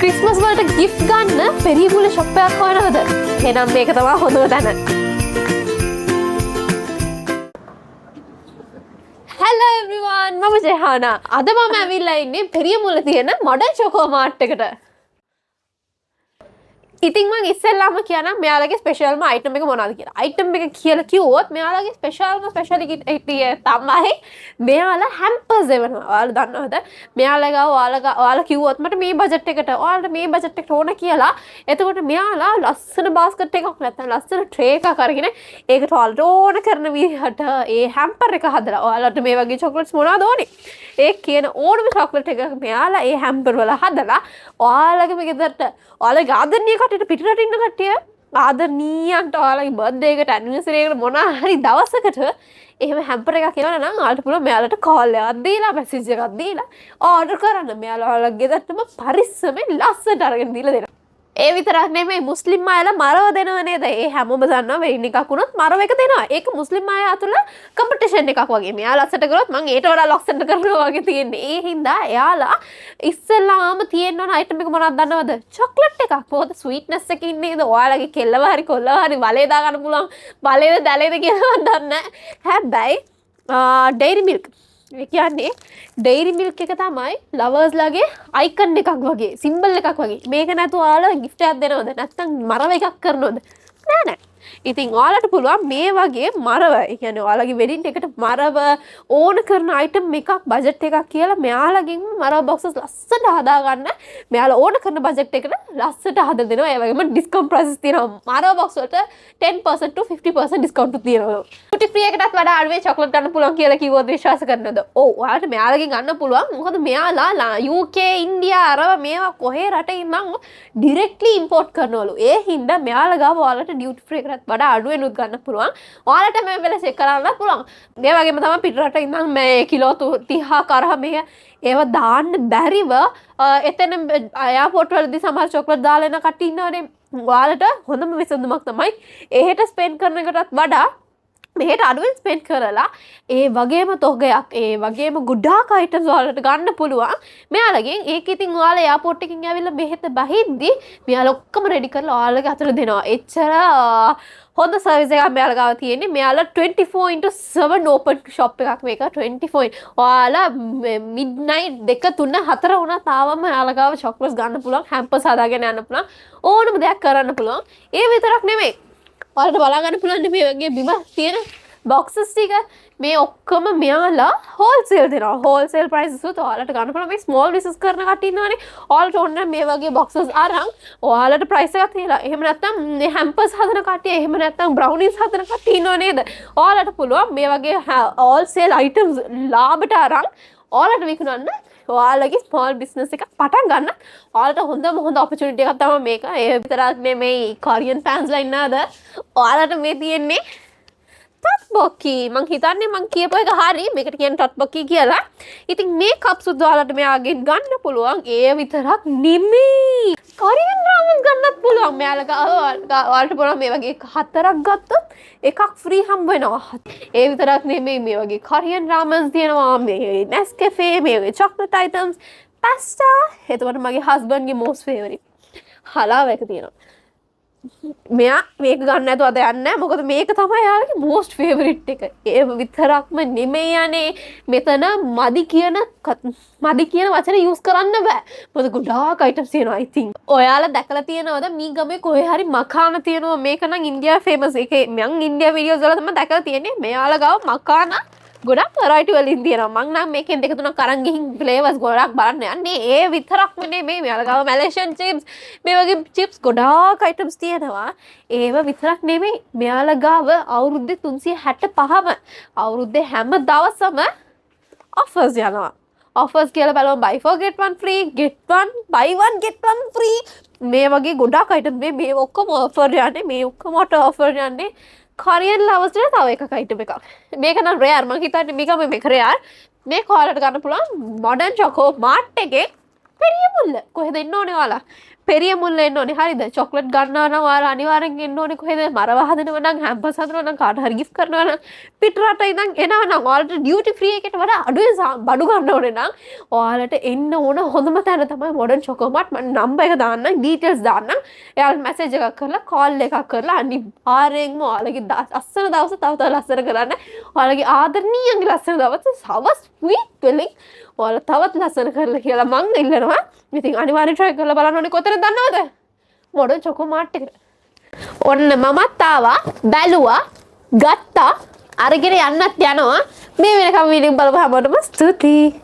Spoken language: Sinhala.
ක්‍රිස්මස් වලට ගිෆ්ට් ගන්න පෙරිය මුල්ලේ ෂොප් එකක් හොයනවද? එහෙනම් මේක තමයි හොඳම තැන. Hello everyone, මම ජෙහානා. අද මම ඇවිල්ලා ඉන්නේ පෙරිය මුල්ලේ තියෙන මොඩර්න් චොකෝ මාර්ට් එකට. ඉතින් මම ඉස්සෙල්ලාම කියන්නම් මෙයාලගේ ස්පෙෂල්ම අයිටම් එක මොනවද කියලා. අයිටම් එක කියලා කිව්වොත් මෙයාලගේ ස්පෙෂල්ම ස්පෙෂලිටි තමයි මෙයාලා හැම්පර්ස් දෙවනවා. ඔයාලා දන්නවද? මෙයාලා ගාව ඔයාලා කිව්වොත් මට මේ බජට් එකට ඔයාලට මේ බජට් එකට ඕන කියලා. එතකොට මෙයාලා ලස්සන බාස්කට් එකක් නැත්නම් ලස්සන ට්‍රේ එකක් අරගෙන ඒකට ඔයාලට ඕන කරන විදිහට ඒ හැම්පර් එක හදලා ඔයාලට මේ වගේ චොක්ලට්ස් මොනවද ඕනේ? ඒ කියන ඕනම චොක්ලට් එකක් මෙයාලා ඒ හැම්පර් වල හදලා ඔයාලගේ ගෙදරට ඔයාලගේ ආදරණීය කට්ටියට පිටරට ඉන්න කට්ටිය ආදරණීයන්ට ඔයාලගේ බර්ත්ඩේ එකට ඇනිවර්සරි එකට මොන හරි දවසකට එහෙම හැම්පර් එකක් එනවා නම් ඔයාලට පුළුවන් මෙයාලට කෝල් එකක් දීලා මැසේජ් එකක් දීලා ඕඩර් කරන්න. මෙයාලා ඔයාලගේ ගෙදරටම පරිස්සමෙන් ලස්සනට අරගෙන දීලා දෙනවා. ඒ විතරක් නෙමෙයි මුස්ලිම් අයලා මරව දෙනව නේද? ඒ හැමෝම දන්නවා වෙඩින් එකක් වුණොත් මරව එක දෙනවා. ඒක මුස්ලිම් අය අතර කම්පිටිෂන් එකක් වගේ. මෙයාලා ලස්සට කරොත් මම ඊට වඩා ලස්සට කරනවා වගේ තියෙන්නේ. ඒ හින්දා එයාලා ඉස්සෙල්ලාම තියෙන්න ඕන අයිටම් එක මොනවද දන්නවද? චොක්ලට් එකක්. මොකද ස්වීට්නස් එක ඉන්නේ නේද? ඔයාලගේ කෙල්ලව හරි කොල්ලව හරි බලේ දා ගන්න පුළුවන්. බලේද දැලේද කියලා මම දන්නේ නැහැ. හැබැයි ඩේරි මිල්ක් ඒ කියන්නේ ඩේරි මිල්ක් එක තමයි ලවර්ස්ලාගේ අයිකන් එකක් වගේ සිම්බල් එකක් වගේ. මේක නැතුව ඔයාලා ගිෆ්ට් එකක් දෙනවද? නැත්නම් මරව එකක් කරනවද? නෑ. ඉතින් ඔයාලට පුළුවන් මේ වගේ මරව, ඒ කියන්නේ ඔයාලගේ වෙඩින් එකට මරව ඕන කරන අයිටම් එකක් බජට් එකක් කියලා මෙයාලගෙන් මරව බොක්සස් ලස්සනට හදා ගන්න. මෙයාලා ඕන කරන බජට් එකට ලස්සනට හදලා දෙනවා. ඒ වගේම ඩිස්කවුන්ට් ප්‍රයිසස් තියෙනවා. මරව බොක්ස් වලට 10% to 50% ඩිස්කවුන්ට් තියෙනවා. ඩියුටි ෆ්‍රී එකටත් වඩා අඩුවේ චොක්ලට් ගන්න පුළුවන් කියලා කිව්වොත් විශ්වාස කරනවද? ඔව් ඔයාලට මෙයාලගෙන් ගන්න පුළුවන්. මොකද මෙයාලා UK ඉන්දියා අරව මේවා කොහේ රටේ ඉඳන් ඩිරෙක්ට්ලි ඉම්පෝට් කරනවලු. ඒ හින්දා මෙයාලා ගාව ඔයාලට ඩියුටි ෆ්‍රී එකටත් වඩා අඩුවෙනුත් ගන්න පුළුවන්. ඔයාලට මේ වෙලේ චෙක් කරන්න පුළුවන්. මේ වගේම තමයි පිටරට ඉඳන් මේ කිලෝ 30ක් අරහ මේ ඒව දාන්න බැරිව එතන එයාපෝට් වලදී සමහර චොක්ලට් දාලා එන කට්ටිය ඉන්නවනේ. ඔයාලට හොඳම විසඳුමක් තමයි එහෙට ස්පෙන්ඩ් කරන එකටත් වඩා මෙහෙට අඩුවෙන් ස්පෙන්ඩ් කරලා ඒ වගේම තොගයක් ඒ වගේම ගොඩාක් අයිටම්ස් ඔයාලට ගන්න පුළුවන් මෙයාලගෙන්. ඒක ඉතින් ඔයාලා එයාපෝට් එකකින් ඇවිල්ලා මෙහෙට බහිද්දි මෙයාලා ඔක්කොම රෙඩි කරලා ඔයාලගේ අතට දෙනවා. එච්චර හොඳ සර්විස් එකක් මෙයාලා ගාව තියෙන්නේ. මෙයාලා 24/7 ඕපන් ෂොප් එකක් මේක. 24 ඔයාලා මිඩ්නයිට් 2 3 4 වුණා තාවම මෙයාලා ගාව චොක්ලට්ස් ගන්න පුළුවන්. හැම්පර්ස් හදාගෙන යන්න පුළුවන්. ඕනම දෙයක් කරන්න පුළුවන්. ඒ විතරක් නෙමෙයි ඔයාලට බලා ගන්න පුළුවන් මේ වගේ බිම තියෙන බොක්සස් ටික මේ ඔක්කොම මෙයාලා හෝල්සේල් දෙනවා. හෝල්සේල් ප්‍රයිසස් උත් ඔයාලට ගන්න පුළුවන්. මේ ස්මෝල් බිස්නස් කරන කට්ටිය ඉන්නවනේ. ඔයාලට ඕන මේ වගේ බොක්සස් අරන් ඔයාලට ප්‍රයිස් එකක් තියලා. එහෙම නැත්නම් මේ හැම්පර්ස් හදන කට්ටිය, එහෙම නැත්නම් බ්‍රවුනිස් හදන කට්ටිය ඉන්නව නේද? ඔයාලට පුළුවන් මේ වගේ හෝල්සේල් අයිටම්ස් ලාභට අරන් ඔයාලට විකුණන්න. ඔයාලගේ ස්මෝල් බිස්නස් එකක් පටන් ගන්න. ඔයාලට හොඳ ඔපචුනිටි එකක් තමයි මේක. ඒ විතරක් නෙමෙයි කොරියන් ෆෑන්ස්ලා ඉන්නවද? ඔයාලට මේ තියෙන්නේ ටොට්බොකි. මං හිතන්නේ මං කියපු එක හරි. මේකට කියන්නේ ටොට්බොකි කියලා. ඉතින් මේ කප්ස් ඔයාලට මෙයාගෙන් ගන්න පුළුවන්. ඒ විතරක් නෙමෙයි. කොරියන් රාමන් ගන්නත් පුළුවන්. මෙයාලා ඔයාලට පුළුවන් මේ වගේ 4ක් ගත්තොත් එකක් ෆ්‍රී හම්බ වෙනවා. ඒ විතරක් නෙමෙයි මේ වගේ කොරියන් රාමන්ස් තියෙනවා. මේ Nescafe, මේ වගේ chocolate items, pasta. එතකොට මගේ හස්බන්ඩ්ගේ most favorite හලාව එක තියෙනවා. මෙයා මේක ගන්න නැතුව අද යන්නේ නැහැ. මොකද මේක තමයි යාළුවගේ most favorite එක. ඒ විතරක්ම නෙමෙයි යන්නේ. මෙතන මදි කියන වචන use කරන්න බෑ. මොකද ගොඩාක් items තියෙනවා I think. ඔයාලා දැකලා තියෙනවද මේ ගමේ කොහේ හරි මකාන තියෙනවා. මේක නම් ඉන්දියා famous. ඒකේ මම ඉන්දියා videos වල තමයි දැකලා තියෙන්නේ. මෙයාලා ගාව මකාන ගොඩක් variety වලින් තියෙනවා. මං නම් මේකෙන් දෙක තුනක් අරන් ගිහින් flavors ගොඩක් බලන්න යන්නේ. ඒ විතරක්ම නෙමෙයි මෙයාලා ගාව Malaysian chips මේ වගේ chips ගොඩාක් items තියෙනවා. ඒව විතරක් නෙමෙයි මෙයාලා ගාව අවුරුද්දේ 365ම අවුරුද්දේ හැම දවසම offers යනවා. offers කියලා බලමු buy 4 get 1 free, get 1 buy 1 get 1 free. මේ වගේ ගොඩාක් items මේ ඔක්කොම offer යන්නේ. මේ ඔක්කොමට offer යන්නේ. කොරියන් ලවර්ස්ට තව එකක් අයිටම් එකක්. මේක නම් රෙයාර්. මං හිතන්නේ මේක රෙයාර්. මේක ඔයාලට ගන්න පුළුවන් මොඩර්න් චොකෝ මාර්ට් එකේ පෙරිය මුල්ල. කොහෙද ඉන්න ඕනේ ඔයාලා? පෙරිය මුල්ල එන්න ඕනේ හරිද චොක්ලට් ගන්නවා නම් ඔයාලා අනිවාර්යෙන් එන්න ඕනේ කොහෙද මරව හදනවා නම් හැම්පස් හදනවා නම් කාට හරි ගිෆ්ට් කරනවා නම් පිට රට ඉඳන් එනවා නම් ඔයාලට ඩියුටි ෆ්‍රී එකට වඩා අඩුවෙන් බඩු ගන්න ඕනේ නම් ඔයාලට එන්න ඕන හොඳම තැන තමයි මොඩර්න් චොකෝමාට් මම නම්බර් එක දාන්නම් ඩීටේල්ස් දාන්නම් එයාලට මැසේජ් එකක් කරලා කෝල් එකක් කරලා අනිවාර්යෙන්ම ඔයාලගේ අස්සන දවස තව ලස්සන කරන්න ඔයාලගේ ආදරණීයන්ගේ ලස්සන දවස සවස් ස්වීට් වෙලින් ඔයාලා තවත් ලස්සන කරලා කියලා මං ඉල්ලනවා. ඉතින් අනිවාර්යෙන් try කරලා බලන්න ඕනේ කොතනද දන්නවද? මොඩර්න් චොකෝමාට් එකට. ඔන්න මමත් ආවා, බැලුවා, ගත්තා, අරගෙන යන්නත් යනවා. මේ වෙනකම් වීඩියෝ බලපු හැමෝටම ස්තුතියි.